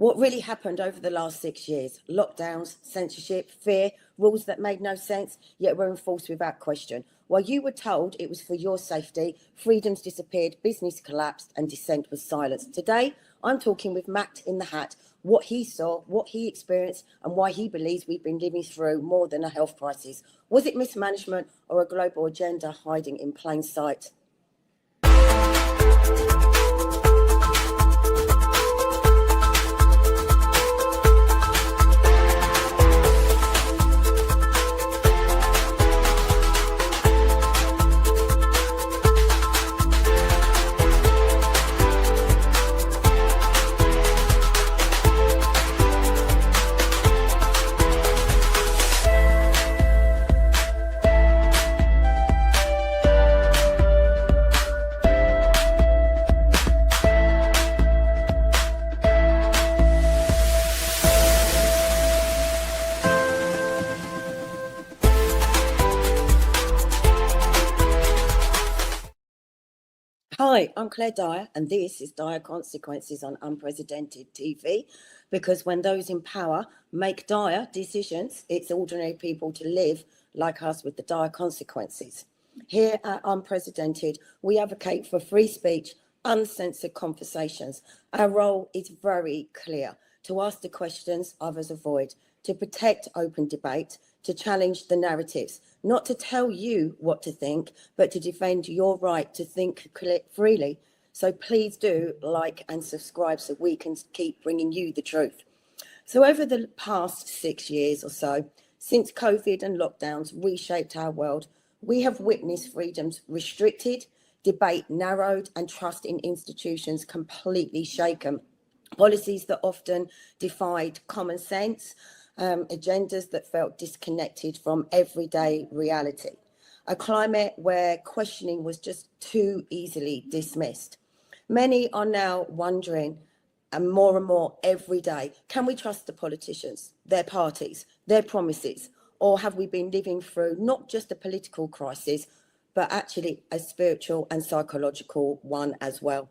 What really happened over the last 6 years? Lockdowns, censorship, fear, rules that made no sense, yet were enforced without question. While you were told it was for your safety, freedoms disappeared, business collapsed, and dissent was silenced. Today, I'm talking with Matt in the Hat, what he saw, what he experienced, and why he believes we've been living through more than a health crisis. Was it mismanagement or a global agenda hiding in plain sight? Hi, I'm Claire Dyer, and this is Dire Consequences on Unprecedented TV, because when those in power make dire decisions, it's ordinary people to live like us with the dire consequences. Here at Unprecedented, we advocate for free speech, uncensored conversations. Our role is very clear: to ask the questions others avoid, to protect open debate, to challenge the narratives, not to tell you what to think, but to defend your right to think freely. So please do like and subscribe so we can keep bringing you the truth. So over the past 6 years or so, since COVID and lockdowns reshaped our world, we have witnessed freedoms restricted, debate narrowed, and trust in institutions completely shaken. Policies that often defied common sense, agendas that felt disconnected from everyday reality, a climate where questioning was just too easily dismissed. Many are now wondering, and more every day, can we trust the politicians, their parties, their promises, or have we been living through not just a political crisis, but actually a spiritual and psychological one as well?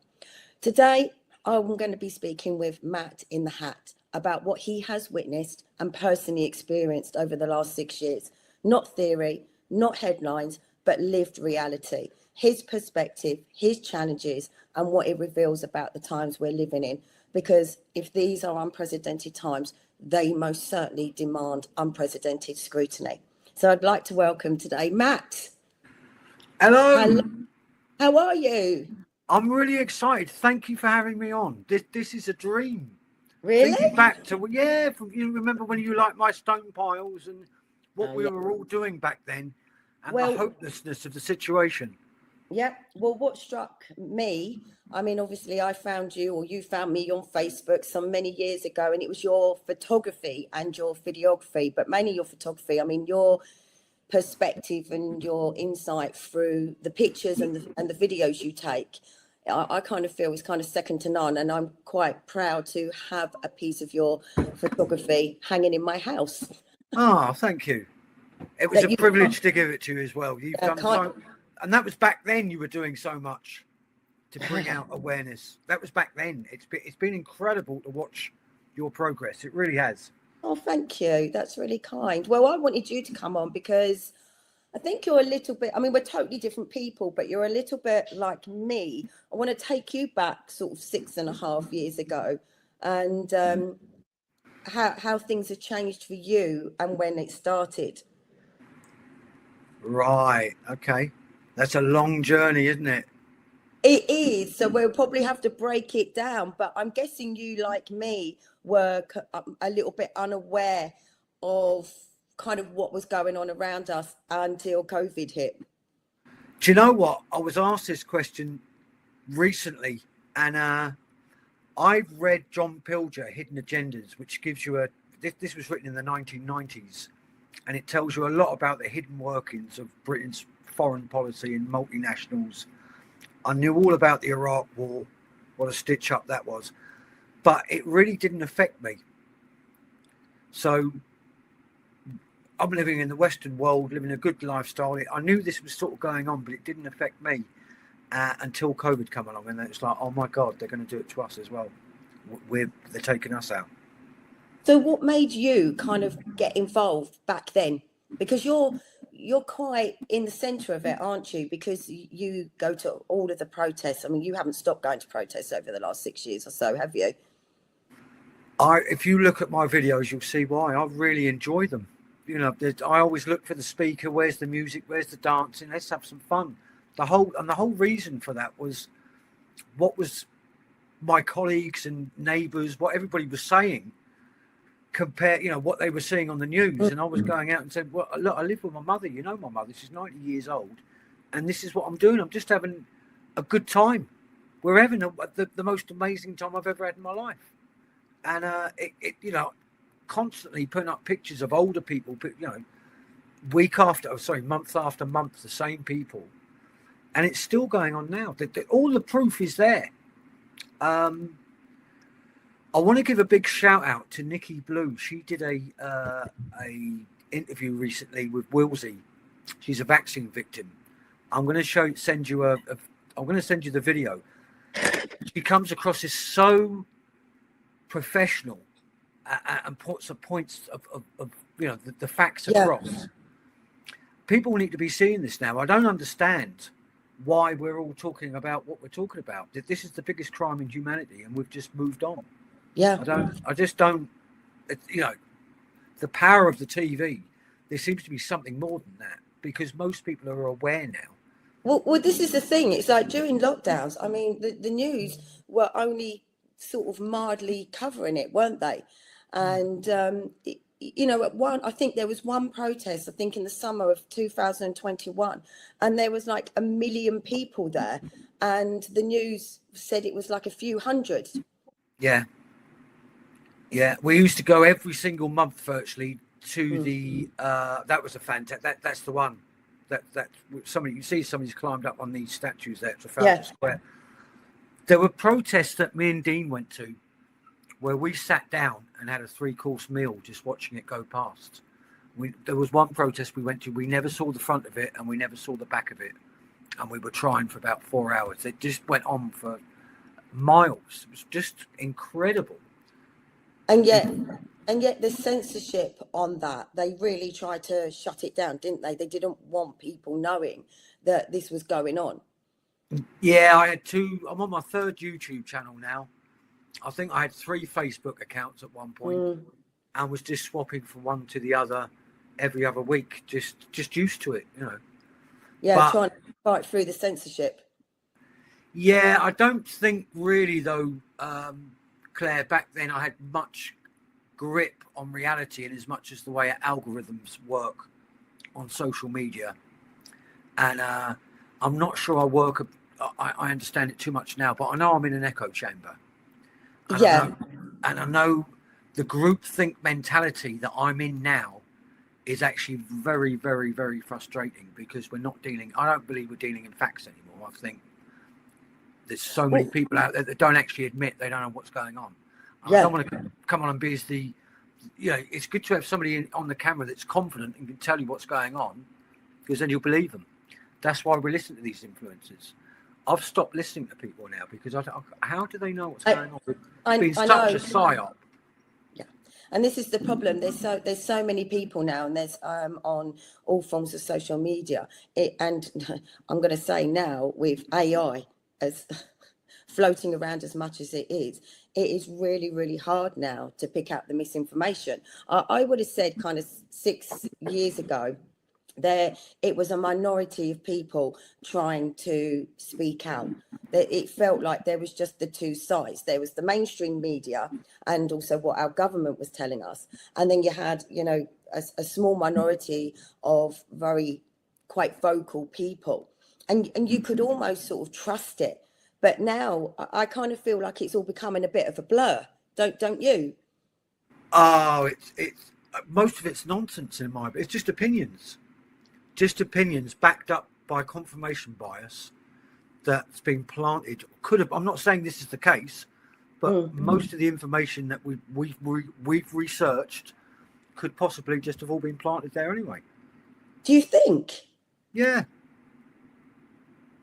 Today, I'm going to be speaking with Matt in the Hat about what he has witnessed and personally experienced over the last 6 years. Not theory, not headlines, but lived reality. His perspective, his challenges, and what it reveals about the times we're living in. Because if these are unprecedented times, they most certainly demand unprecedented scrutiny. So I'd like to welcome today Matt. Hello. How are you? I'm really excited. Thank you for having me on. This is a dream. Really? Thinking back to, you remember when you liked my stone piles and what we were all doing back then, and the hopelessness of the situation. Yeah. Well, what struck me, I mean, obviously I found you, or you found me on Facebook some many years ago, and it was your photography and your videography, but mainly your photography. I mean, your perspective and your insight through the pictures and the videos you take, I kind of feel is kind of second to none, and I'm quite proud to have a piece of your photography hanging in my house. Oh, thank you. It was a privilege to give it to you as well. You've done so, and that was back then. You were doing so much to bring out awareness. That was back then. It's been incredible to watch your progress. It really has. Oh, thank you. That's really kind. Well, I wanted you to come on because I think you're a little bit, I mean, we're totally different people, but you're a little bit like me. I want to take you back sort of 6.5 years ago, and how things have changed for you and when it started. Right. Okay. That's a long journey, isn't it? It is. So we'll probably have to break it down. But I'm guessing you, like me, were a little bit unaware of kind of what was going on around us until COVID hit. Do you know what? I was asked this question recently, and I've read John Pilger, Hidden Agendas, which gives you this was written in the 1990s, and it tells you a lot about the hidden workings of Britain's foreign policy and multinationals. I knew all about the Iraq War, what a stitch up that was, but it really didn't affect me. So I'm living in the Western world, living a good lifestyle. I knew this was sort of going on, but it didn't affect me until COVID came along, and it was like, oh my God, they're going to do it to us as well. they're taking us out. So what made you kind of get involved back then? Because you're quite in the centre of it, aren't you? Because you go to all of the protests. I mean, you haven't stopped going to protests over the last 6 years or so, have you? If you look at my videos, you'll see why. I really enjoy them. You know, I always look for the speaker. Where's the music? Where's the dancing? Let's have some fun. The whole reason for that was what was my colleagues and neighbours, what everybody was saying, compare, you know, what they were seeing on the news. And I was going out and said, well, look, I live with my mother. You know, my mother, she's 90 years old. And this is what I'm doing. I'm just having a good time. We're having the most amazing time I've ever had in my life. And you know, constantly putting up pictures of older people, you know, month after month, the same people. And it's still going on now. All the proof is there. I want to give a big shout out to Nikki Blue. She did a interview recently with Wilsey. She's a vaccine victim. I'm going to send you the video. She comes across as so professional and puts the points of you know, the facts across. People need to be seeing this now. I don't understand why we're all talking about what we're talking about. This is the biggest crime in humanity, and we've just moved on. I just don't, you know, the power of the TV, there seems to be something more than that, because most people are aware now. Well, this is the thing. It's like during lockdowns, I mean, the news were only sort of mildly covering it, weren't they? And, you know, I think there was one protest, I think in the summer of 2021, and there was like 1 million people there. And the news said it was like a few hundred. Yeah. Yeah. We used to go every single month virtually to the, that was a fantastic, that's the one. That somebody, you see somebody's climbed up on these statues there at Trafalgar Square. There were protests that me and Dean went to where we sat down and had a 3-course meal just watching it go past. There was one protest we went to, we never saw the front of it and we never saw the back of it. And we were trying for about 4 hours. It just went on for miles. It was just incredible. And yet the censorship on that, they really tried to shut it down, didn't they? They didn't want people knowing that this was going on. Yeah, I'm on my 3rd YouTube channel now. I think I had 3 Facebook accounts at one point and was just swapping from one to the other every other week, just used to it, you know. Yeah, trying to fight through the censorship. Yeah, I don't think really though, Claire, back then I had much grip on reality in as much as the way algorithms work on social media. And I'm not sure I understand it too much now, but I know I'm in an echo chamber. And I know the groupthink mentality that I'm in now is actually very, very, very frustrating, because I don't believe we're dealing in facts anymore. I think there's so many people out there that don't actually admit they don't know what's going on. I don't want to come on and be as the, you know, it's good to have somebody on the camera that's confident and can tell you what's going on, because then you'll believe them. That's why we listen to these influencers. I've stopped listening to people now because how do they know what's going on? It's been such a psyop. Yeah, and this is the problem. There's so many people now, and there's on all forms of social media. And I'm going to say now, with AI as floating around as much as it is really, really hard now to pick out the misinformation. I would have said kind of 6 years ago, it was a minority of people trying to speak out. That it felt like there was just the two sides. There was the mainstream media and also what our government was telling us, and then you had, you know, a small minority of very quite vocal people, and you could almost sort of trust it. But now I kind of feel like it's all becoming a bit of a blur, don't you? Oh, it's most of it's nonsense in my opinion. It's just opinions backed up by confirmation bias that's been planted. I'm not saying this is the case, but most of the information that we've researched could possibly just have all been planted there anyway. Do you think? Yeah.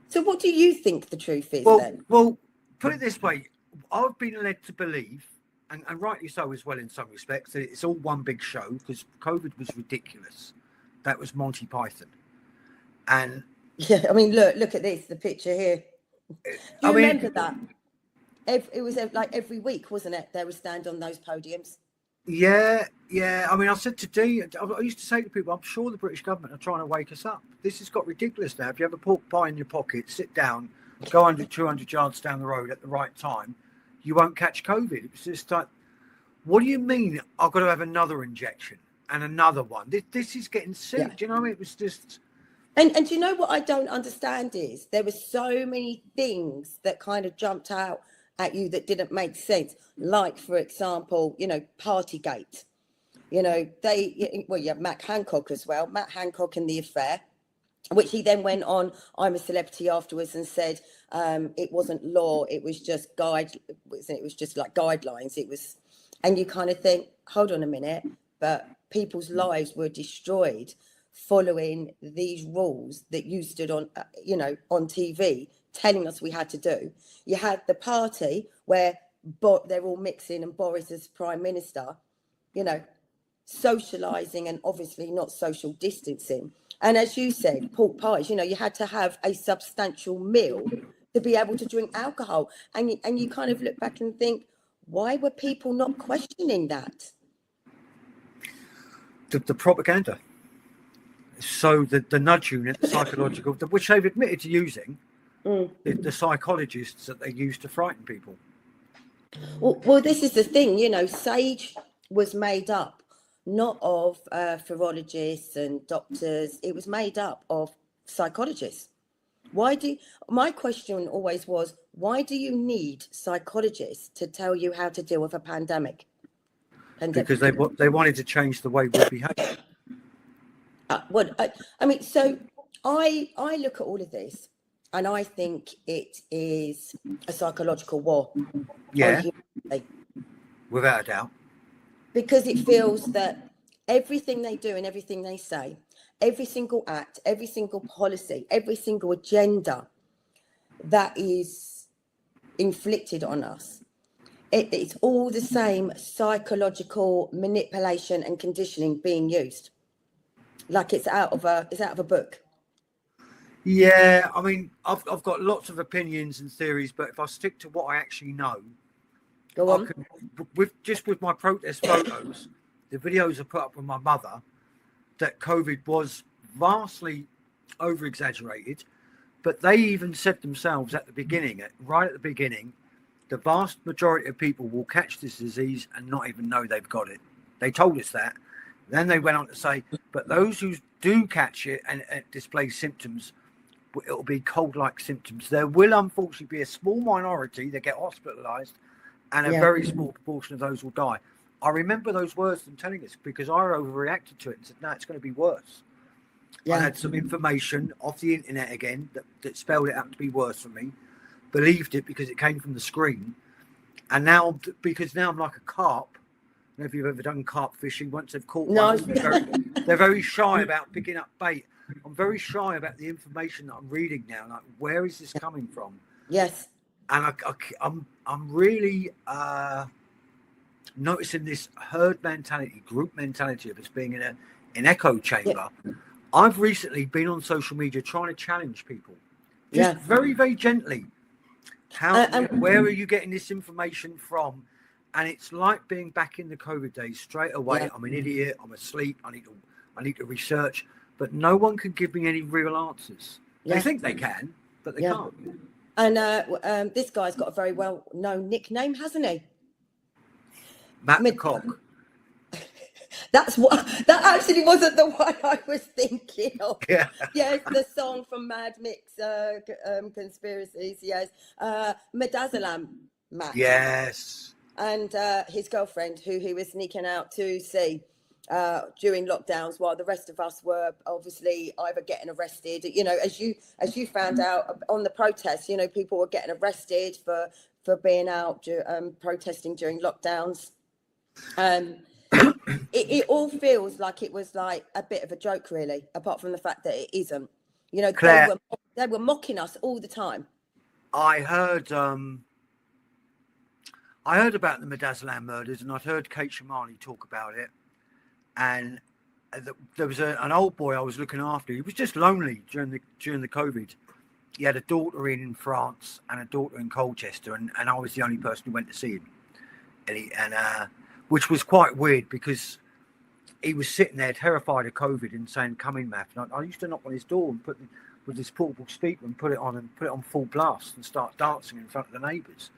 So what do you think the truth is then? Well, put it this way. I've been led to believe, and rightly so as well in some respects, that it's all one big show because COVID was ridiculous. That was Monty Python. And Yeah, I mean, look at this, the picture here. Do you remember that? It was like every week, wasn't it? They would stand on those podiums. Yeah. I mean, I said to Dee, I used to say to people, I'm sure the British government are trying to wake us up. This has got ridiculous now. If you have a pork pie in your pocket, sit down, go 100, 200 yards down the road at the right time, you won't catch COVID. It was just like, what do you mean I've got to have another injection and another one? This is getting sick. Yeah. Do you know what I mean? It was just... And you know what I don't understand is there were so many things that kind of jumped out at you that didn't make sense. Like, for example, Partygate. You have Matt Hancock as well. Matt Hancock and the affair, which he then went on I'm a Celebrity afterwards and said it wasn't law, it was just it was just like guidelines. It was, and you kind of think, hold on a minute, but people's lives were destroyed following these rules that you stood on, on TV telling us we had to do. You had the party where they're all mixing and Boris as Prime Minister, socialising and obviously not social distancing. And as you said, pork pies, you had to have a substantial meal to be able to drink alcohol. And you kind of look back and think, why were people not questioning that? The propaganda. So the nudge unit, the psychological, which they've admitted to using, the psychologists that they use to frighten people. Well, this is the thing, SAGE was made up not of virologists and doctors. It was made up of psychologists. My question always was, why do you need psychologists to tell you how to deal with a pandemic? Because they wanted to change the way we behave. So I look at all of this and I think it is a psychological war. Yeah, without a doubt. Because it feels that everything they do and everything they say, every single act, every single policy, every single agenda that is inflicted on us, it's all the same psychological manipulation and conditioning being used. Like it's out of a book. Yeah, I mean, I've got lots of opinions and theories, but if I stick to what I actually know, Go on. With my protest photos, the videos I put up with my mother, that COVID was vastly over-exaggerated, but they even said themselves right at the beginning, the vast majority of people will catch this disease and not even know they've got it. They told us that. Then they went on to say, but those who do catch it and display symptoms, it'll be cold-like symptoms. There will unfortunately be a small minority that get hospitalized, and a very small proportion of those will die. I remember those words them telling us because I overreacted to it and said, no, it's going to be worse. I had some information off the internet again that spelled it out to be worse for me, believed it because it came from the screen. And now, because now I'm like a carp, I don't know if you've ever done carp fishing. Once they've caught one, they're very shy about picking up bait. I'm very shy about the information that I'm reading now. Like, where is this coming from? Yes. And I'm really noticing this herd mentality, group mentality of us being in an echo chamber. Yeah. I've recently been on social media trying to challenge people, just very, very gently. Where are you getting this information from? And it's like being back in the COVID days. Straight away, I'm an idiot. I'm asleep. I need to research, but no one can give me any real answers. They think they can, but they can't. And this guy's got a very well-known nickname, hasn't he? Matt the Cock. That actually wasn't the one I was thinking of. Yeah. Yes, the song from Mad Mix Conspiracies. Yes, Medazalam Matt. Yes. And his girlfriend, who he was sneaking out to see during lockdowns, while the rest of us were obviously either getting arrested. As you found out on the protests, people were getting arrested for being out protesting during lockdowns. It all feels like it was like a bit of a joke, really, apart from the fact that it isn't. Claire, they were mocking us all the time. I heard I heard about the Midazolam murders, and I'd heard Kate Shamani talk about it. And there was an old boy I was looking after. He was just lonely during the COVID. He had a daughter in France and a daughter in Colchester, and I was the only person who went to see him. And which was quite weird because he was sitting there terrified of COVID and saying, "Come in, Matt." And I used to knock on his door and put with this portable speaker and put it on full blast and start dancing in front of the neighbours.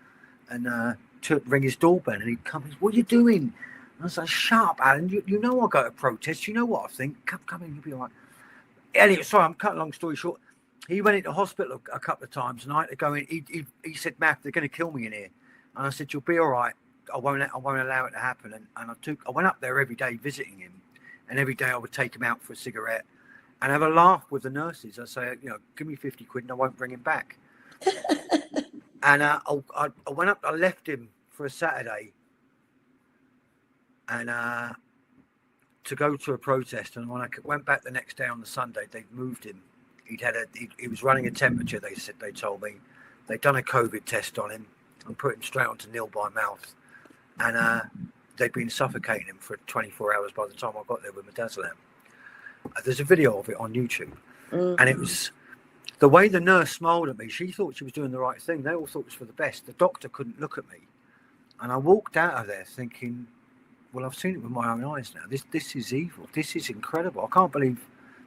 And to ring his doorbell, and he'd come. "What are you doing?" And I was like, "Shut up, Alan. You know I go to protest. You know what I think. Come in. You'll be all right." Anyway, sorry, I'm cutting a long story short. He went into hospital a couple of times, and I had to go in. He said, "Matt, they're going to kill me in here." And I said, "You'll be all right. I won't allow it to happen." And I went up there every day visiting him, and every day I would take him out for a cigarette and have a laugh with the nurses. I say, "Give me 50 quid and I won't bring him back." And I went up. I left him for a Saturday, and to go to a protest. And when I went back the next day on the Sunday, they moved him. He was running a temperature. They told me they'd done a COVID test on him and put him straight onto nil by mouth, and they'd been suffocating him for 24 hours by the time I got there with midazolam. There's a video of it on YouTube, and it was the way the nurse smiled at me. She thought she was doing the right thing. They all thought it was for the best. The doctor couldn't look at me, and I walked out of there thinking, well, I've seen it with my own eyes now. This is evil. This is incredible. I can't believe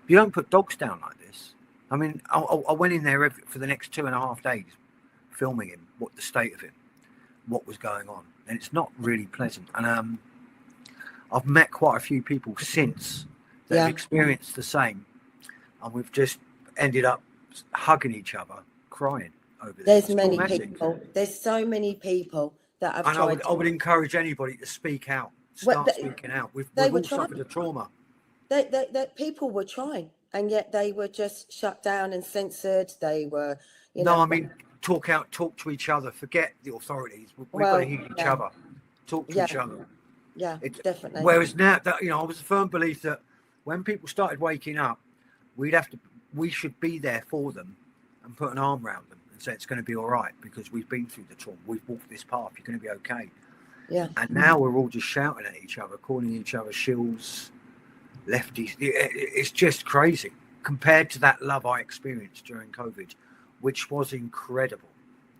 you don't put dogs down like this. I mean, I went in there for the next 2.5 days filming him, what the state of him, what was going on. And it's not really pleasant. And I've met quite a few people since that have experienced the same. And we've just ended up hugging each other, crying over this. There's many people. There's so many people that have tried. I would encourage anybody to speak out. Start speaking out. We've all suffered a trauma. That people were trying, and yet they were just shut down and censored. They were, I mean, talk to each other. Forget the authorities. We've got to hear each other. Talk to each other. Yeah, definitely. Whereas now, that I was a firm belief that when people started waking up, we should be there for them and put an arm around them and say it's going to be all right because we've been through the trauma. We've walked this path. You're going to be okay. Yeah. And now we're all just shouting at each other, calling each other shills, lefties. It's just crazy compared to that love I experienced during COVID, which was incredible.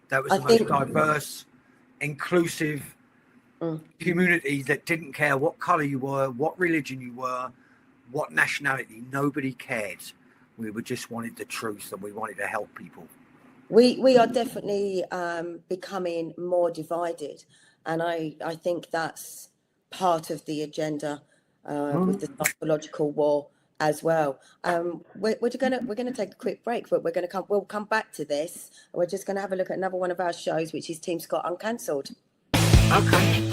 That was the most diverse, inclusive community that didn't care what colour you were, what religion you were, what nationality. Nobody cared. We just wanted the truth and we wanted to help people. We are definitely becoming more divided. And I think that's part of the agenda with the psychological war as well. We're gonna take a quick break, but we'll come back to this. We're just gonna have a look at another one of our shows, which is Team Scott Uncancelled. Okay.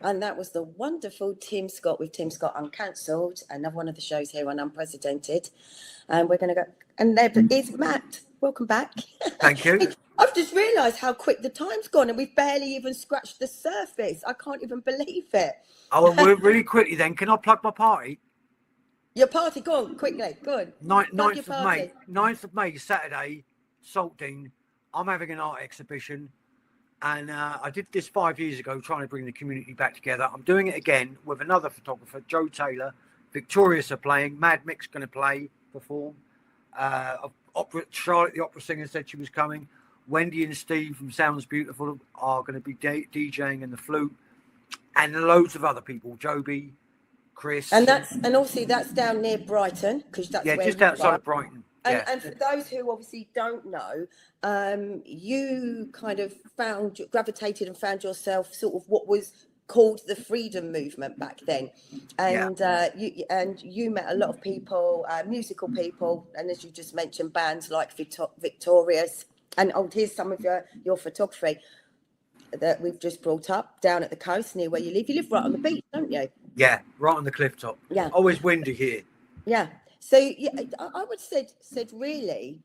And that was the wonderful Tim Scott with Tim Scott Uncancelled, another one of the shows here on Unprecedented. And we're going to go. And there is Matt. Welcome back. Thank you. I've just realised how quick the time's gone and we've barely even scratched the surface. I can't even believe it. Oh, well, really quickly then, can I plug my party? Your party, go on, quickly, good. 9th of May, Saturday, Saltine. I'm having an art exhibition. And I did this 5 years ago, trying to bring the community back together. I'm doing it again with another photographer, Joe Taylor. Victorious are playing. Mad Mick's going to perform. Charlotte, the opera singer, said she was coming. Wendy and Steve from Sounds Beautiful are going to be DJing in the flute. And loads of other people, Joby, Chris. And obviously that's down near Brighton, because that's where just outside of Brighton. And for those who obviously don't know, you kind of gravitated and found yourself sort of what was called the freedom movement back then, and you met a lot of people, musical people, and as you just mentioned, bands like Victorious, and here's some of your photography that we've just brought up down at the coast near where you live. You live right on the beach, don't you? Yeah, right on the cliff top. Yeah. Always windy here. Yeah. So yeah, I would said really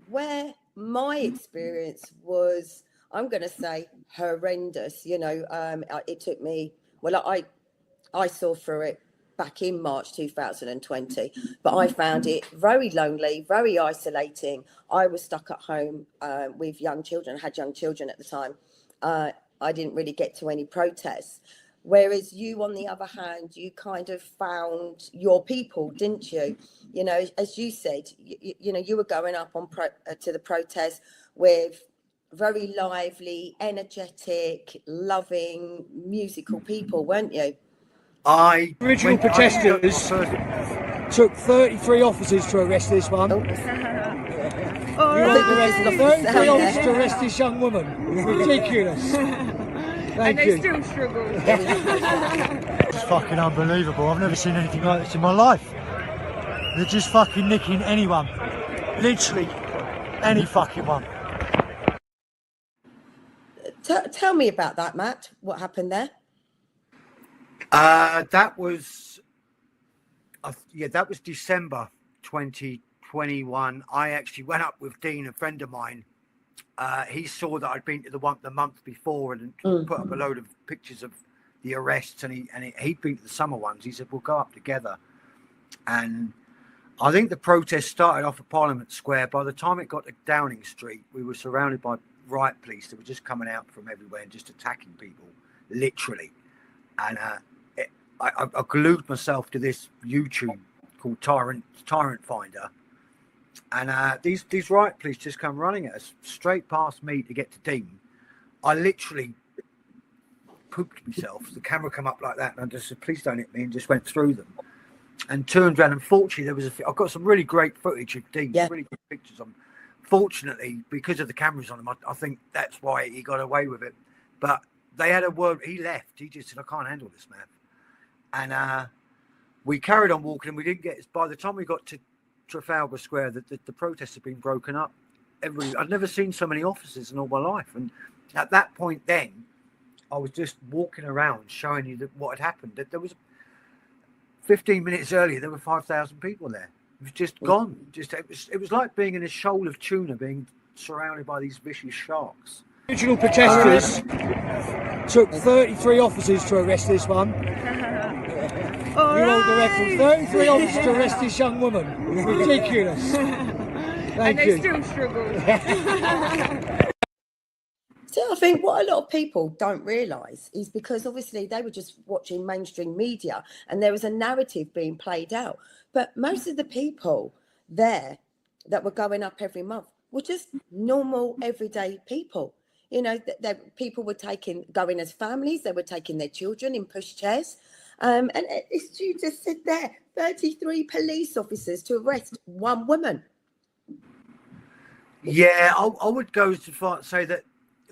where my experience was, I'm going to say horrendous. It took me, well, I saw through it back in March 2020, but I found it very lonely, very isolating. I was stuck at home with young children, had young children at the time. I didn't really get to any protests. Whereas you, on the other hand, you kind of found your people, didn't you? As you said, you were going up to the protest with very lively, energetic, loving, musical people, weren't you? Original protesters took 33 officers to arrest this one. Oh. You want the record? 33 officers to arrest this young woman. Ridiculous. Thank you. And they still struggle. It's fucking unbelievable. I've never seen anything like this in my life. They're just fucking nicking anyone. Literally any fucking one. Tell me about that, Matt. What happened there? That was December 2021. I actually went up with Dean, a friend of mine. He saw that I'd been to the month before and put up a load of pictures of the arrests, and he'd been to the summer ones. He said, we'll go up together. And I think the protest started off at Parliament Square. By the time it got to Downing Street, we were surrounded by riot police that were just coming out from everywhere and just attacking people, literally. And I glued myself to this YouTube called Tyrant Finder. And these riot police just come running at us straight past me to get to Dean. I literally pooped myself. The camera come up like that, and I just said, please don't hit me, and just went through them and turned around. Unfortunately, I've got some really great footage of Dean, really good pictures on. Fortunately, because of the cameras on him, I think that's why he got away with it. But they had a word. He left. He just said, I can't handle this, man. And we carried on walking, and we didn't get. By the time we got to Trafalgar Square, the protests had been broken up. I'd never seen so many officers in all my life, and at that point, then I was just walking around showing you what had happened. That there was 15 minutes earlier, there were 5,000 people there. It was just gone. It was like being in a shoal of tuna, being surrounded by these vicious sharks. Original protesters took 33 officers to arrest this one. You hold the record. 33 officers to arrest this young woman. Ridiculous. Thank you. And they still struggle. So I think what a lot of people don't realise is because obviously they were just watching mainstream media and there was a narrative being played out. But most of the people there that were going up every month were just normal, everyday people. People were going as families, they were taking their children in pushchairs. And it's you just said there, 33 police officers to arrest one woman. Yeah, I would go to far say that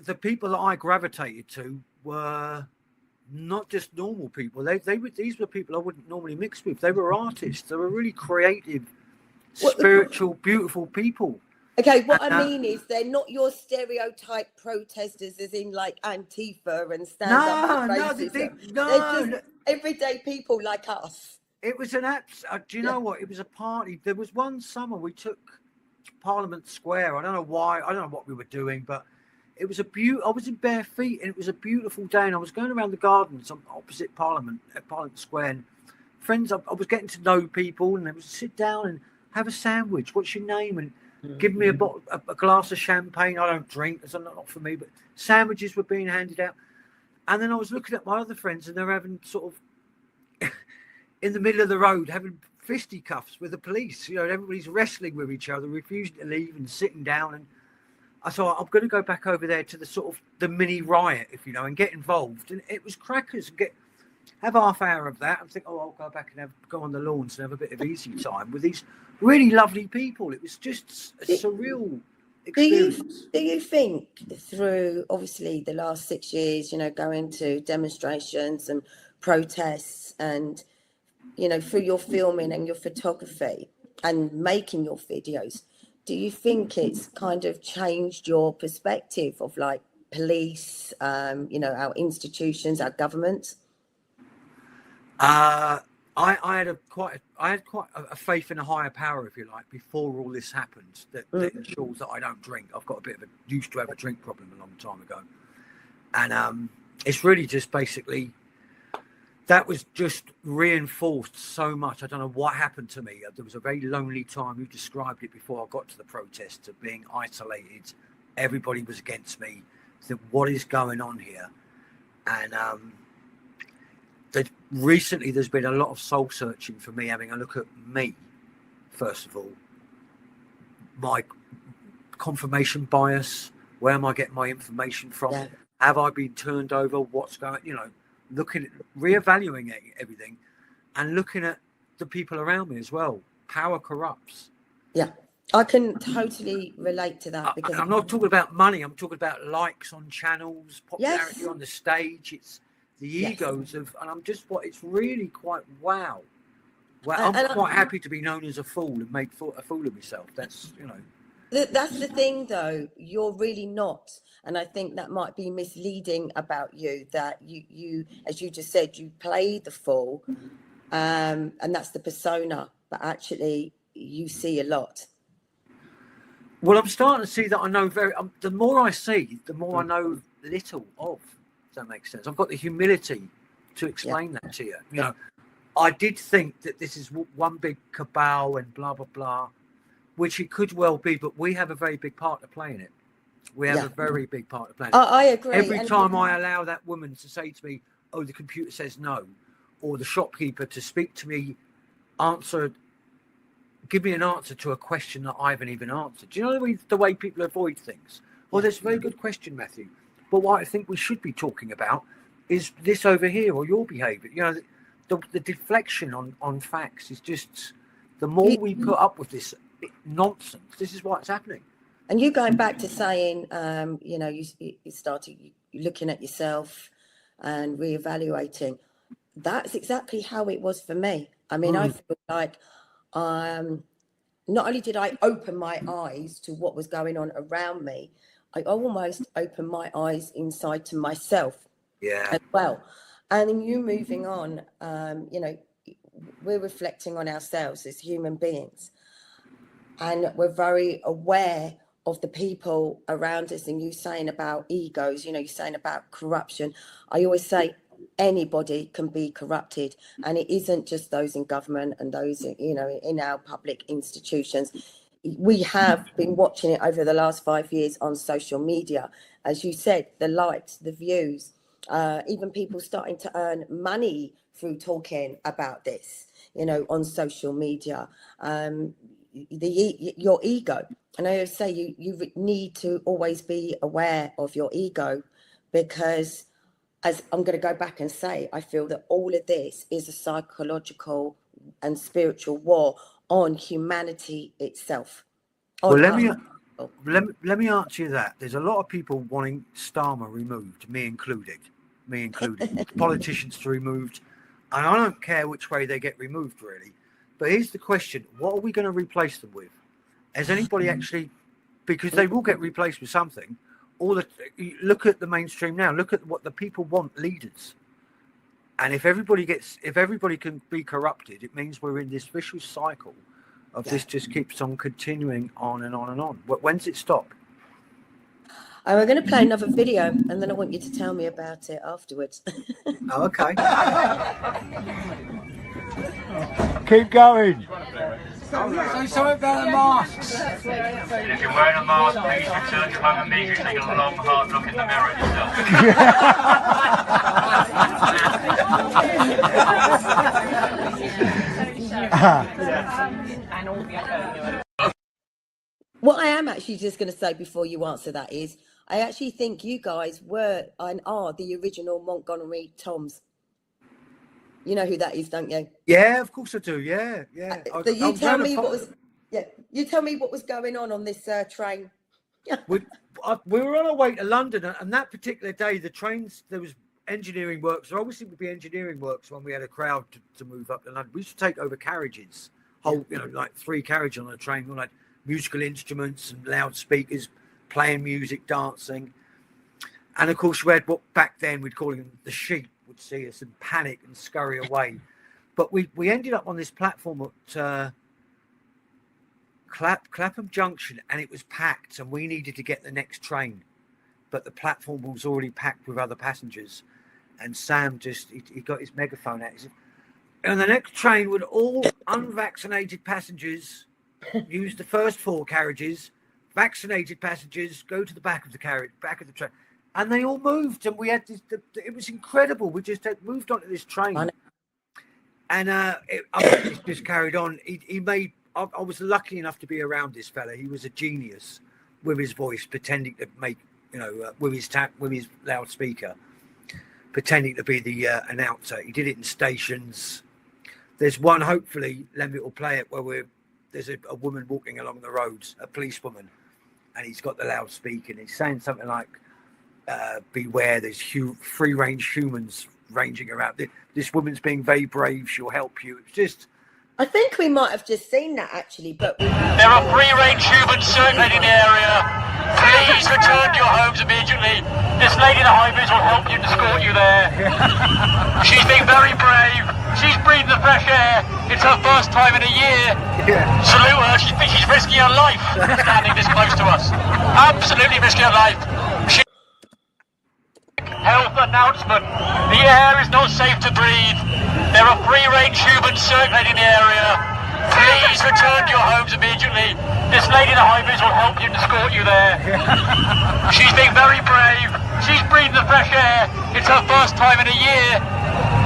the people that I gravitated to were not just normal people. These were people I wouldn't normally mix with. They were artists. They were really creative, spiritual, beautiful people. Okay, what I mean is they're not your stereotype protesters as in like Antifa and stand up and racism. They're just everyday people like us. It was an do you know what? It was a party. There was one summer we took Parliament Square. I don't know why. I don't know what we were doing, but it was I was in bare feet, and it was a beautiful day. And I was going around the gardens opposite Parliament at Parliament Square. And friends, I was getting to know people, and they would sit down and have a sandwich. What's your name? And give me a glass of champagne. I don't drink. It's not for me. But sandwiches were being handed out. And then I was looking at my other friends, and they're having sort of in the middle of the road, having fisticuffs with the police. Everybody's wrestling with each other, refusing to leave and sitting down. And I thought, I'm going to go back over there to the sort of the mini riot, and get involved. And it was crackers. Have half hour of that and think, I'll go back and go on the lawns and have a bit of easy time with these really lovely people. It was just a surreal experience. Do you think through obviously the last 6 years, going to demonstrations and protests and, through your filming and your photography and making your videos, do you think it's kind of changed your perspective of like police, our institutions, our government? I had quite a faith in a higher power, if you like, before all this happened. That ensures that I don't drink. I've got used to have a drink problem a long time ago, and it's really just basically that was just reinforced so much. I don't know what happened to me. There was a very lonely time. You described it before I got to the protest, of being isolated. Everybody was against me. So what is going on here? And recently there's been a lot of soul searching for me, having a look at me, first of all. My confirmation bias, where am I getting my information from? Yeah. Have I been turned over? What's going, looking at, reevaluating everything and looking at the people around me as well. Power corrupts. Yeah, I can totally relate to that, because I'm not talking about money. I'm talking about likes on channels, popularity on the stage. It's the egos of, and it's really quite wow. Well, I'm quite happy to be known as a fool and make a fool of myself. That's, That's the thing, though. You're really not. And I think that might be misleading about you, that you, as you just said, you play the fool, and that's the persona, but actually you see a lot. Well, I'm starting to see that I know the more I see, the more I know little of. Does that make sense? I've got the humility to explain that to you. I did think that this is one big cabal and blah, blah, blah, which it could well be, but we have a very big part to play in it. We have a very big part to play in it. I agree. Every time I allow that woman to say to me, oh, the computer says no, or the shopkeeper to speak to me, give me an answer to a question that I haven't even answered. Do you know the way people avoid things? Well, that's a very good question, Matthew. But what I think we should be talking about is this over here, or your behaviour. The deflection on facts is just, the more we put up with this nonsense, this is what's happening. And you going back to saying, you started looking at yourself and reevaluating. That's exactly how it was for me. I mean, I feel like not only did I open my eyes to what was going on around me, I almost opened my eyes inside to myself as well. And then you moving on, we're reflecting on ourselves as human beings. And we're very aware of the people around us. And you saying about egos, you're saying about corruption. I always say anybody can be corrupted. And it isn't just those in government and those, in our public institutions. We have been watching it over the last 5 years on social media. As you said, the likes, the views, even people starting to earn money through talking about this, on social media. Your ego. And I always say you need to always be aware of your ego, because, as I'm going to go back and say, I feel that all of this is a psychological and spiritual war on humanity itself. Well, let me answer you that. There's a lot of people wanting Starmer removed, me included, politicians to removed, and I don't care which way they get removed, really. But here's the question: what are we going to replace them with? Has anybody actually? Because they will get replaced with something. Look at the mainstream now. Look at what the people want: leaders. And if everybody can be corrupted, it means we're in this vicious cycle of this just keeps on continuing on and on and on. When's it stop? We're going to play another video, and then I want you to tell me about it afterwards. Oh, okay. Keep going. Say something about the masks. If you're wearing a mask, please return to home immediately. Take a long, hard look in the mirror at yourself. What I am actually just going to say before you answer that is, I actually think you guys were and are the original Montgomery Toms. You know who that is, don't you? Yeah, of course I do. Yeah. You tell me what was going on this train. we were on our way to London, and that particular day, the trains, there was engineering works. There obviously would be engineering works when we had a crowd to move up to London. We used to take over carriages, like 3 carriages on a train, with like musical instruments and loudspeakers, playing music, dancing. And of course, we had what back then we'd call them the sheep. would see us and panic and scurry away. But we ended up on this platform at Clapham Junction, and it was packed, and we needed to get the next train, but the platform was already packed with other passengers. And Sam he got his megaphone out. He said, and the next train would all unvaccinated passengers use the first 4 carriages. Vaccinated passengers go to the back of the train. And they all moved, and we had this. It was incredible. We just moved onto this train, and it just carried on. He made. I was lucky enough to be around this fella. He was a genius with his voice, pretending to make, with his loudspeaker, pretending to be the announcer. He did it in stations. There's one, hopefully, Lemmy will play it, where there's a woman walking along the roads, a policewoman, and he's got the loudspeaker, and he's saying something like, beware, there's free-range humans ranging around. This woman's being very brave, she'll help you. It's just... I think we might have just seen that, actually, but... There are free-range humans circulating the area. Please return to your homes immediately. This lady in the high vis will help you and escort you there. She's being very brave. She's breathing the fresh air. It's her first time in a year. Salute her. She's risking her life standing this close to us. Absolutely risking her life. Health announcement. The air is not safe to breathe. There are free-range humans circulating the area. Please return to your homes immediately. This lady in the high vis will help you and escort you there. She's being very brave. She's breathing the fresh air. It's her first time in a year.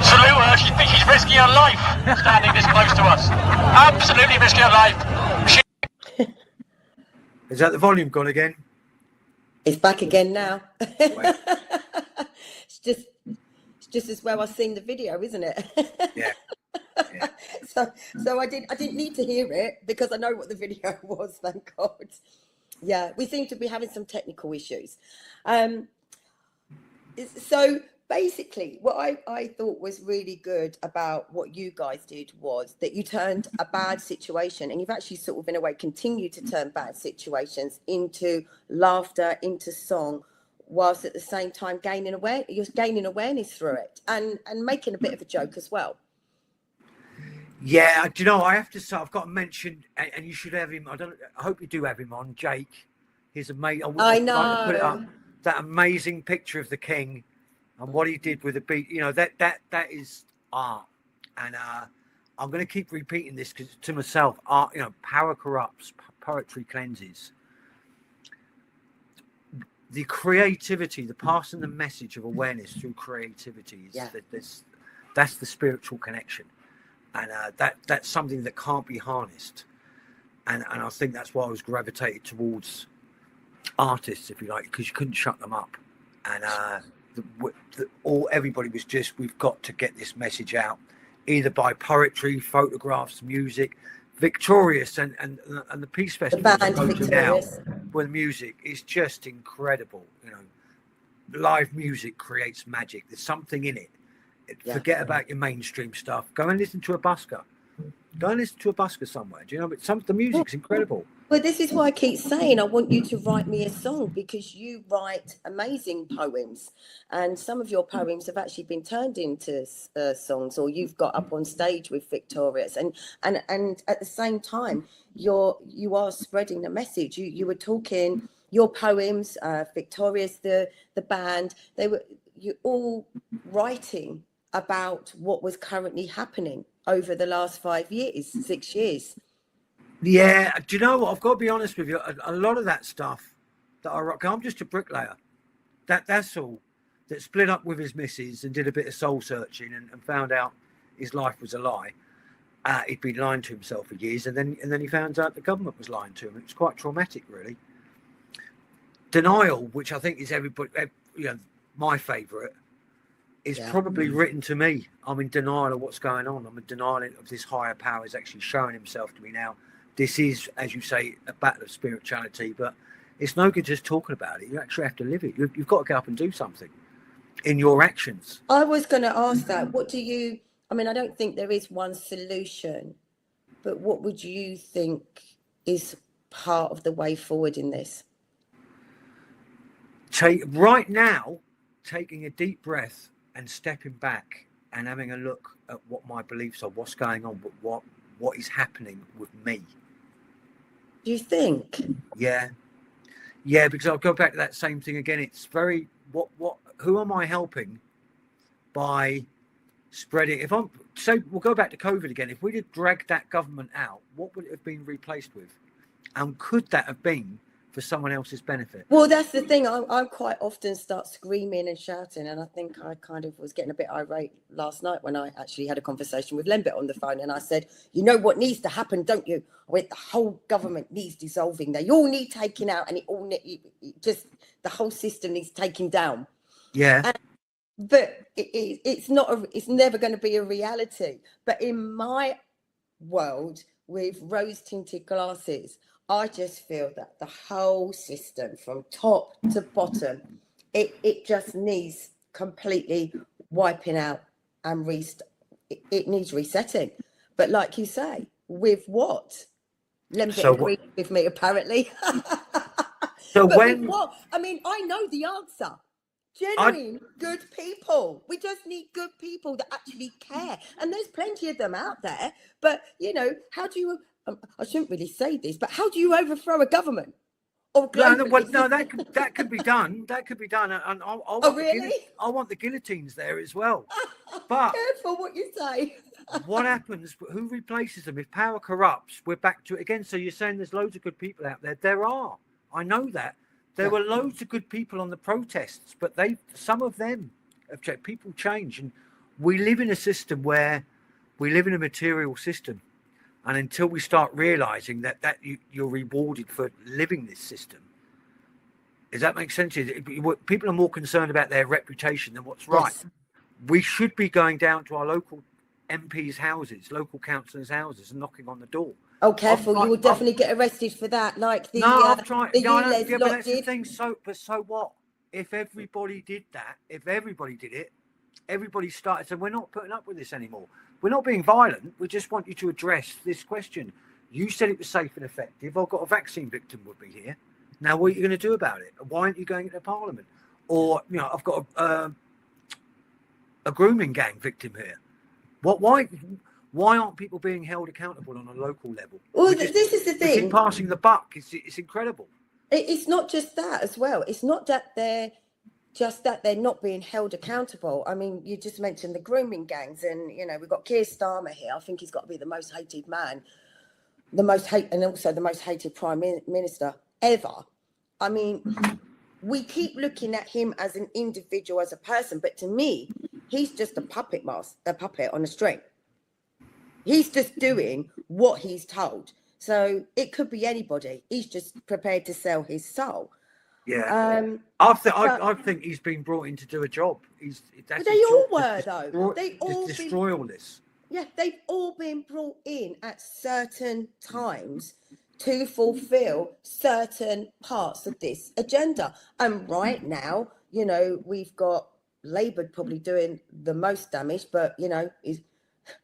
Salute her. She's risking her life standing this close to us. Absolutely risking her life. Is that the volume gone again? It's back again now. It's just as well I've seen the video, isn't it? Yeah. So I didn't need to hear it because I know what the video was, thank God. Yeah, we seem to be having some technical issues. So basically what I thought was really good about what you guys did was that you turned a bad situation, and you've actually sort of in a way continued to turn bad situations into laughter, into song, whilst at the same time you're gaining awareness through it and making a bit of a joke as well. Yeah, do you know, I have to say, I've got to mention, and you should have him. I hope you do have him on, Jake. He's amazing. I know. Like to put it up, that amazing picture of the king and what he did with the beat. You know, that is art, and I'm going to keep repeating this because to myself, art. You know, power corrupts, poetry cleanses. The creativity, the passing the message of awareness through creativity is that's the spiritual connection. And that's something that can't be harnessed. And I think that's why I was gravitated towards artists, if you like, because you couldn't shut them up. And everybody was just, we've got to get this message out, either by poetry, photographs, music. Victorious and the Peace Festival now with music is just incredible. You know, live music creates magic. There's something in it. Forget about your mainstream stuff. Go and listen to a busker. Go and listen to a busker somewhere. Do you know? But the music's incredible. Well, this is why I keep saying I want you to write me a song, because you write amazing poems, and some of your poems have actually been turned into songs, or you've got up on stage with Victorious, and at the same time you are spreading the message. You were talking your poems, Victorious, the band, you're all writing about what was currently happening over the last 6 years. Yeah, do you know what? I've got to be honest with you. A lot of that stuff that I rock, I'm just a bricklayer. That's all. That split up with his missus and did a bit of soul searching and found out his life was a lie. He'd been lying to himself for years, and then he found out the government was lying to him. It was quite traumatic, really. Denial, which I think is my favourite, is probably written to me. I'm in denial of what's going on. I'm in denial of this higher power is actually showing himself to me now. This is, as you say, a battle of spirituality, but it's no good just talking about it. You actually have to live it. You've got to get up and do something in your actions. I was going to ask that. I don't think there is one solution, but what would you think is part of the way forward in this? Right now, taking a deep breath and stepping back and having a look at what my beliefs are, what's going on, but what is happening with me. Do you think? Yeah, because I'll go back to that same thing again. It's very who am I helping by spreading? If I'm we'll go back to COVID again. If we'd have dragged that government out, what would it have been replaced with? And could that have been for someone else's benefit? Well, that's the thing. I quite often start screaming and shouting, and I think I kind of was getting a bit irate last night when I actually had a conversation with Lembit on the phone, and I said, "You know what needs to happen, don't you? I went, the whole government needs dissolving. They all need taking out, and just the whole system needs taking down." Yeah. But it's not. It's never going to be a reality. But in my world, with rose-tinted glasses, I just feel that the whole system, from top to bottom, it just needs completely wiping out and it needs resetting. But like you say, with what? Lembit agreed with me, apparently. So but when with what? I mean, I know the answer. Genuine good people. We just need good people that actually care, and there's plenty of them out there. But how do you? I shouldn't really say this, but how do you overthrow a government? No, that could be done. That could be done, and I want the guillotines there as well. But careful what you say. What happens? Who replaces them? If power corrupts, we're back to it again. So you're saying there's loads of good people out there. There are. I know that. There were loads of good people on the protests, but some of them have changed. People change, and we live in a system where we live in a material system, and until we start realizing that you're rewarded for living this system, does that make sense? People are more concerned about their reputation than what's right. Yes. We should be going down to our local MPs' houses, local councillors' houses, and knocking on the door. Oh, careful! You will definitely get arrested for that. Like the I've tried. The but that's the thing. So what? If everybody did that, if everybody did it, everybody started. So we're not putting up with this anymore. We're not being violent. We just want you to address this question. You said it was safe and effective. I've got a vaccine victim would be here. Now, what are you going to do about it? Why aren't you going into Parliament? Or I've got a grooming gang victim here. Why aren't people being held accountable on a local level? Well, this is the thing. Keep passing the buck. It's incredible. It's not just that as well. It's not that they're not being held accountable. I mean, you just mentioned the grooming gangs, and we've got Keir Starmer here. I think he's got to be the most hated man, and also the most hated Prime Minister ever. I mean, we keep looking at him as an individual, as a person, but to me, he's just a puppet on a string. He's just doing what he's told. So it could be anybody. He's just prepared to sell his soul. Yeah. I think he's been brought in to do a job. But they all were, though. They all destroy all this. Yeah, they've all been brought in at certain times to fulfill certain parts of this agenda. And right now, we've got Labour probably doing the most damage, but, is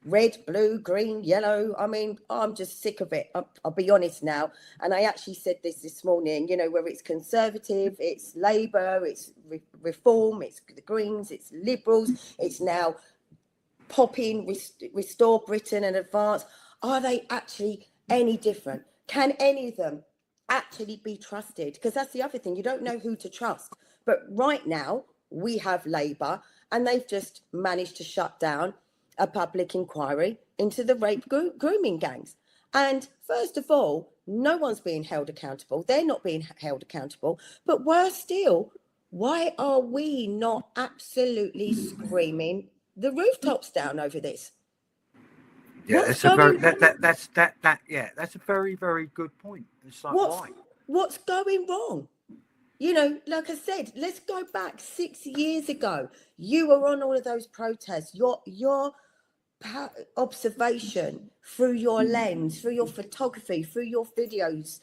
red, blue, green, yellow. I mean, I'm just sick of it. I'll be honest now. And I actually said this morning, where it's Conservative, it's Labour, it's Reform, it's the Greens, it's Liberals, it's now popping, Restore Britain and Advance. Are they actually any different? Can any of them actually be trusted? Because that's the other thing. You don't know who to trust. But right now, we have Labour, and they've just managed to shut down a public inquiry into the rape grooming gangs. And first of all, no one's being held accountable. They're not being held accountable. But worse still, why are we not absolutely screaming the rooftops down over this? Yeah, that's a very, very good point. It's like, why? What's going wrong? Like I said, let's go back 6 years ago. You were on all of those protests. Your observation through your lens, through your photography, through your videos,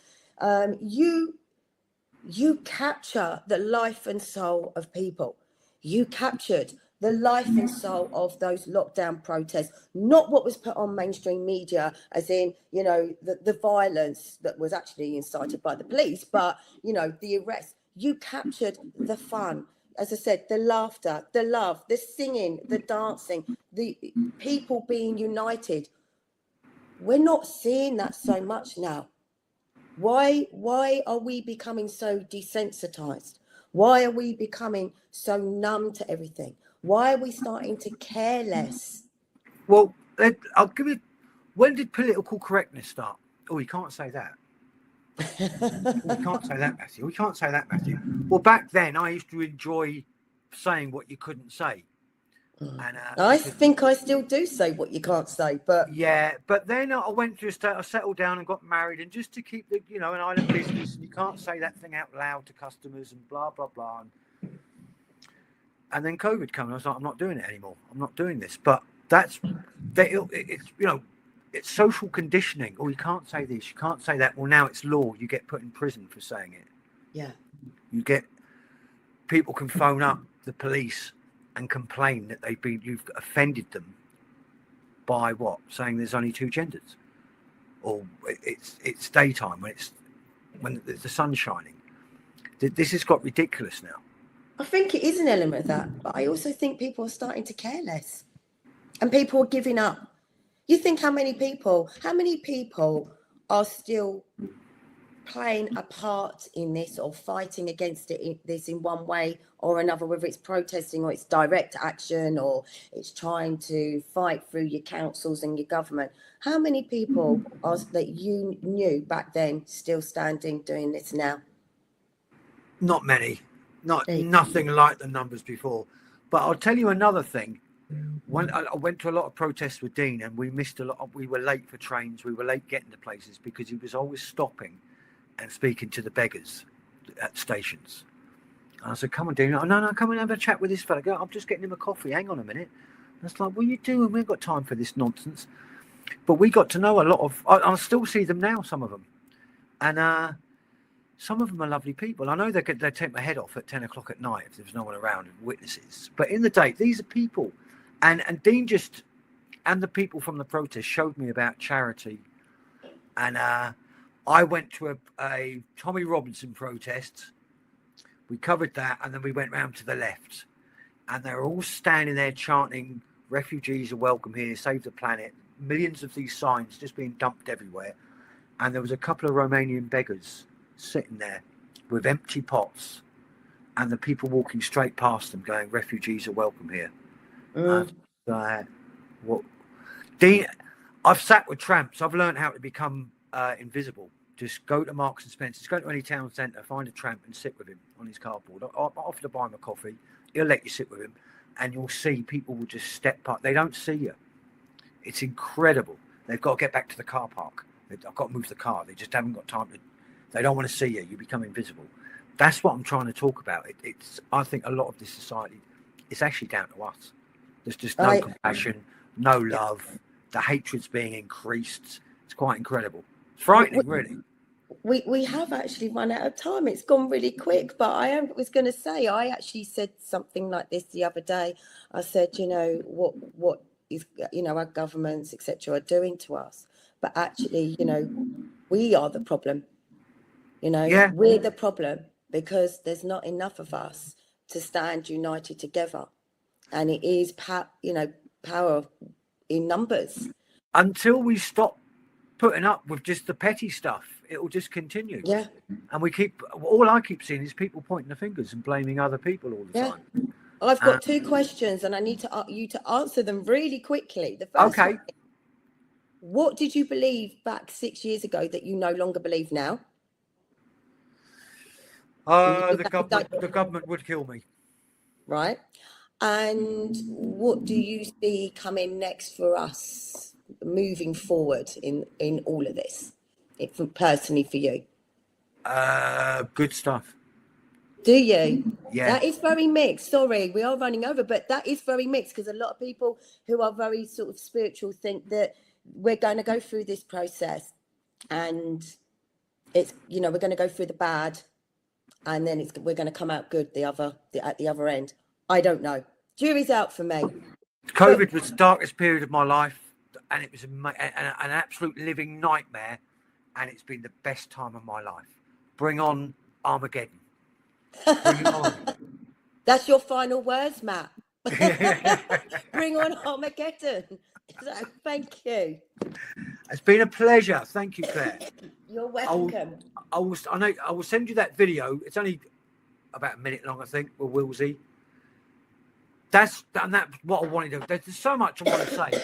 you capture the life and soul of people. You captured the life and soul of those lockdown protests, not what was put on mainstream media, as in, the violence that was actually incited by the police, but, the arrest. You captured the fun. as I said, the laughter, the love, the singing, the dancing, the people being united. We're not seeing that so much now. Why are we becoming so desensitized? Why are we becoming so numb to everything? Why are we starting to care less? Well, I'll give you. When did political correctness start? Oh, you can't say that. We can't say that, Matthew. We can't say that, Matthew. Well, back then, I used to enjoy saying what you couldn't say. And I think I still do say what you can't say, but yeah, but then I went through a state. I settled down and got married, and just to keep the, an island business, and you can't say that thing out loud to customers and blah blah blah. And then COVID came, and I was like, I'm not doing it anymore. I'm not doing this. But it's it's social conditioning. Oh, you can't say this, you can't say that. Well, now it's law. You get put in prison for saying it. yeah. People can phone up the police and complain that you've offended them by saying there's only two genders, or it's daytime when the sun's shining. This has got ridiculous now. I think it is an element of that, but I also think people are starting to care less, and people are giving up. You think how many people are still playing a part in this or fighting against this in one way or another, whether it's protesting or it's direct action or it's trying to fight through your councils and your government. How many people that you knew back then still standing doing this now? Not many. Nothing like the numbers before. But I'll tell you another thing. When I went to a lot of protests with Dean, and we missed a lot. We were late for trains. We were late getting to places because he was always stopping and speaking to the beggars at stations. And I said, "Come on, Dean." "Oh, no, come and have a chat with this fella." "Go, I'm just getting him a coffee. Hang on a minute." And it's like, "What are you doing? We ain't got time for this nonsense." But we got to know a lot of. I still see them now, some of them, and some of them are lovely people. I know they take my head off at 10 o'clock at night if there's no one around and witnesses. But in the day, these are people. And Dean and the people from the protest showed me about charity. And I went to a Tommy Robinson protest. We covered that, and then we went round to the left. And they were all standing there chanting, "Refugees are welcome here, save the planet." Millions of these signs just being dumped everywhere. And there was a couple of Romanian beggars sitting there with empty pots, and the people walking straight past them going, "Refugees are welcome here." What? Dean, I've sat with tramps. I've learned how to become invisible. Just go to Marks and Spencer's, go to any town centre, find a tramp and sit with him on his cardboard. I offer to buy him a coffee. He'll let you sit with him, and you'll see people will just step up. They don't see you. It's incredible. They've got to get back to the car park. I've got to move the car. They just haven't got time to. They don't want to see you. You become invisible. That's what I'm trying to talk about. I think a lot of this society, it's actually down to us. There's just no compassion, no love. The hatred's being increased. It's quite incredible. It's frightening, really. We have actually run out of time. It's gone really quick, but I was going to say, I actually said something like this the other day. I said, what is, our governments, etc., are doing to us. But actually, we are the problem. We're the problem because there's not enough of us to stand united together. And it is, power in numbers. Until we stop putting up with just the petty stuff, it will just continue. Yeah. And all I keep seeing is people pointing the fingers and blaming other people all the time. I've got two questions, and I need you to answer them really quickly. The first one, what did you believe back 6 years ago that you no longer believe now? The government would kill me. Right. And what do you see coming next for us moving forward in all of this, personally for you? Good stuff. Do you? Yeah. That is very mixed. Sorry, we are running over, but that is very mixed because a lot of people who are very sort of spiritual think that we're going to go through this process and it's, we're going to go through the bad and then we're going to come out good at the other end. I don't know. Jury's out for me. COVID was the darkest period of my life, and it was an absolute living nightmare, and it's been the best time of my life. Bring on Armageddon. Bring it on. That's your final words, Matt. Bring on Armageddon. So, thank you. It's been a pleasure. Thank you, Claire. You're welcome. I will send you that video. It's only about a minute long, I think, with Willsey. That's what I wanted to. There's so much I want to say,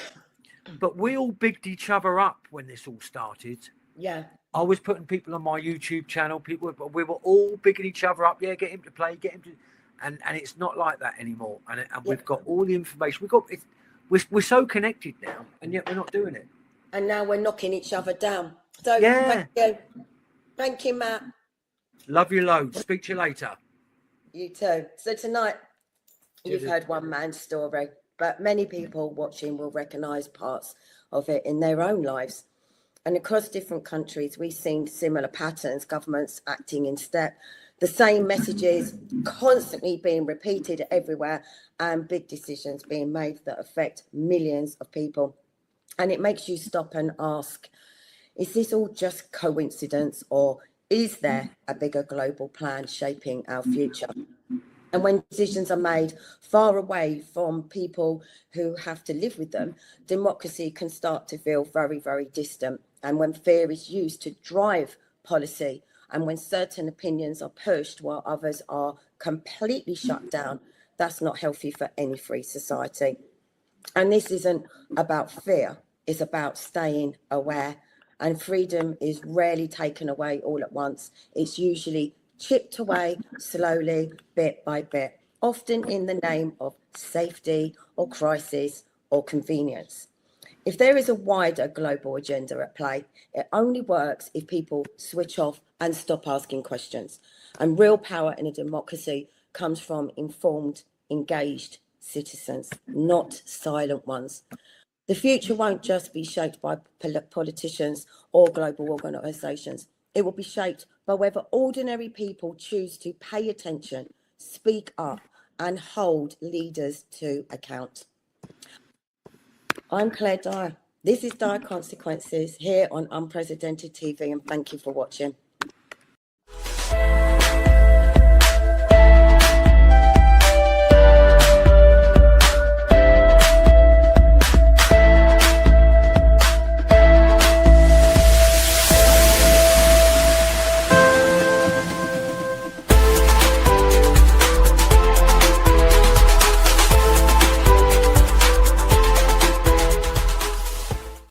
but we all bigged each other up when this all started. Yeah. I was putting people on my YouTube channel. We were all bigging each other up. Yeah, get him to play, get him to, and it's not like that anymore. And we've got all the information. We're so connected now, and yet we're not doing it. And now we're knocking each other down. So Yeah. Thank you, Matt. Love you loads. Speak to you later. You too. So tonight, you've heard one man's story, but many people watching will recognise parts of it in their own lives. And across different countries, we've seen similar patterns, governments acting in step, the same messages constantly being repeated everywhere, and big decisions being made that affect millions of people. And it makes you stop and ask, is this all just coincidence, or is there a bigger global plan shaping our future? And when decisions are made far away from people who have to live with them, democracy can start to feel very, very distant. And when fear is used to drive policy, and when certain opinions are pushed while others are completely shut down, that's not healthy for any free society. And this isn't about fear, it's about staying aware. And freedom is rarely taken away all at once. It's usually chipped away slowly, bit by bit, often in the name of safety or crisis or convenience. If there is a wider global agenda at play, it only works if people switch off and stop asking questions. And real power in a democracy comes from informed, engaged citizens, not silent ones. The future won't just be shaped by politicians or global organisations. It will be shaped by whether ordinary people choose to pay attention, speak up, and hold leaders to account. I'm Claire Dyer. This is Dire Consequences here on Unprecedented TV, and thank you for watching.